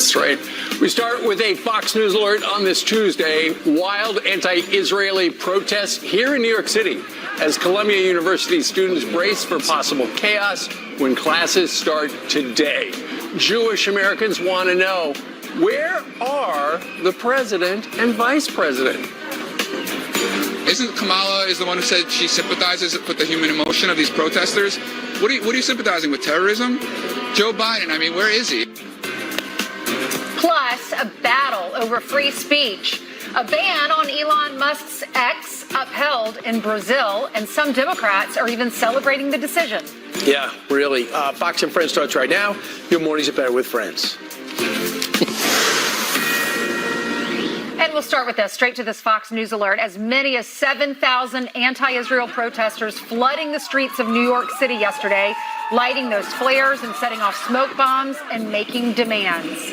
That's right. We start with a Fox News alert on this Tuesday. Wild anti-Israeli protests here in New York City as Columbia University students brace for possible chaos when classes start today. Jewish Americans want to know, where are the president and vice president? Isn't Kamala is the one who said she sympathizes with the human emotion of these protesters? What are you sympathizing with, terrorism? Joe Biden, I mean, where is he? Plus, a battle over free speech. A ban on Elon Musk's X upheld in Brazil, and some Democrats are even celebrating the decision. Yeah, really. Fox and Friends starts right now. Your mornings are better with Friends. And we'll start with this, straight to this Fox News alert. As many as 7,000 anti-Israel protesters flooding the streets of New York City yesterday, lighting those flares and setting off smoke bombs and making demands.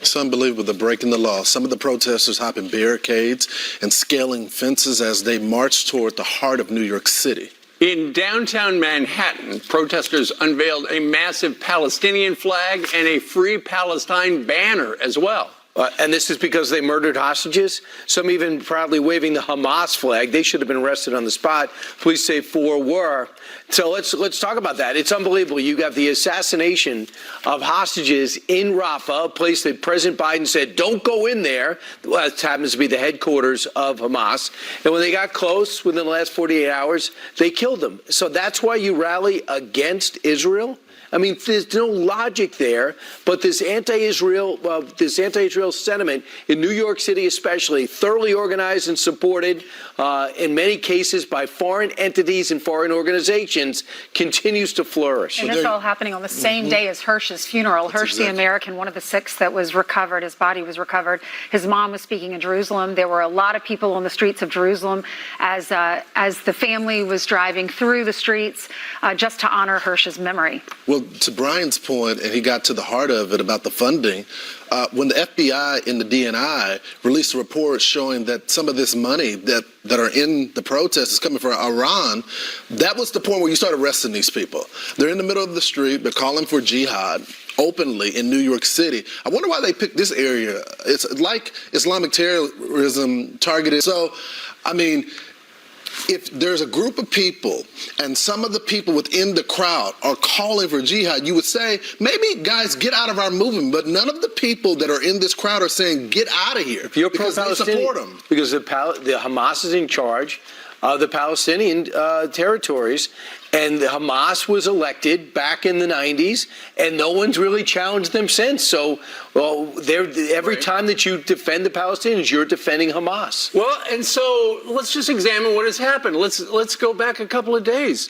It's unbelievable, they're breaking the law. Some of the protesters hopping barricades and scaling fences as they march toward the heart of New York City. In downtown Manhattan, protesters unveiled a massive Palestinian flag and a Free Palestine banner as well. And this is because they murdered hostages, some even proudly waving the Hamas flag. They should have been arrested on the spot. Police say 4 were. So let's talk about that. It's unbelievable. You got the assassination of hostages in Rafah, a place that President Biden said, don't go in there. Well, it happens to be the headquarters of Hamas. And when they got close within the last 48 hours, they killed them. So that's why you rally against Israel? I mean, there's no logic there, but this anti-Israel sentiment in New York City especially, thoroughly organized and supported in many cases by foreign entities and foreign organizations, continues to flourish. And this all happening on the same day as Hirsch's funeral. Hirsch, the American, one of the 6 that was recovered, his body was recovered. His mom was speaking in Jerusalem. There were a lot of people on the streets of Jerusalem as the family was driving through the streets just to honor Hirsch's memory. Well, to Brian's point, and he got to the heart of it about the funding, when the FBI and the DNI released a report showing that some of this money that are in the protests is coming from Iran, that was the point where you start arresting these people. They're in the middle of the street. They're calling for jihad openly in New York City. I wonder why they picked this area. It's like Islamic terrorism targeted. So, I mean, if there's a group of people and some of the people within the crowd are calling for jihad, you would say, maybe guys, get out of our movement. But none of the people that are in this crowd are saying, get out of here. If you're because they support them. Because the Hamas is in charge of the Palestinian territories, and Hamas was elected back in the 90s, and no one's really challenged them since. So, well, every time that you defend the Palestinians, you're defending Hamas. Well, and so let's just examine what has happened. Let's go back a couple of days.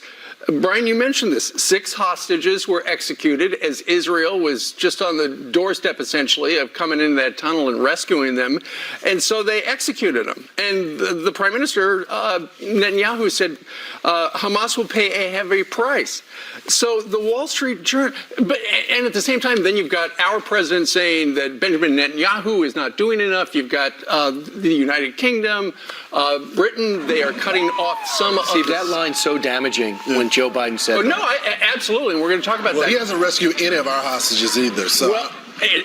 Brian, you mentioned this. 6 hostages were executed as Israel was just on the doorstep, essentially, of coming into that tunnel and rescuing them. And so they executed them. And the Prime Minister, Netanyahhu, said Hamas will pay a heavy price. So the Wall Street Journal, and at the same time, then you've got our president saying that Benjamin Netanyahu is not doing enough. You've got the United Kingdom, Britain, they are cutting off some of that line's so damaging when Joe Biden said that. No, absolutely, and we're going to talk about that. He hasn't rescued any of our hostages either, so... Well,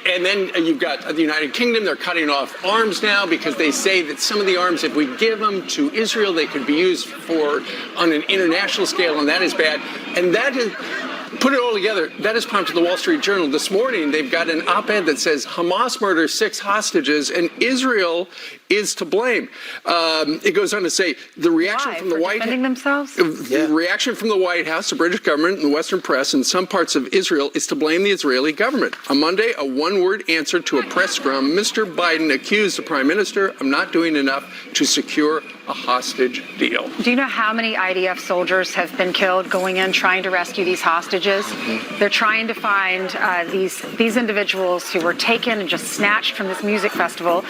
and then you've got the United Kingdom. They're cutting off arms now because they say that some of the arms, if we give them to Israel, they could be used on an international scale, and that is bad. And that is... Put it all together, that has prompted the Wall Street Journal. This morning, they've got an op-ed that says Hamas murders 6 hostages and Israel is to blame. It goes on to say the reaction from the White House, the reaction from the White House, the British government, and the Western press, and some parts of Israel is to blame the Israeli government. On Monday, a one-word answer to a press scrum, Mr. Biden accused the Prime Minister of not doing enough to secure a hostage deal. Do you know how many IDF soldiers have been killed going in trying to rescue these hostages? They're trying to find these individuals who were taken and just snatched from this music festival.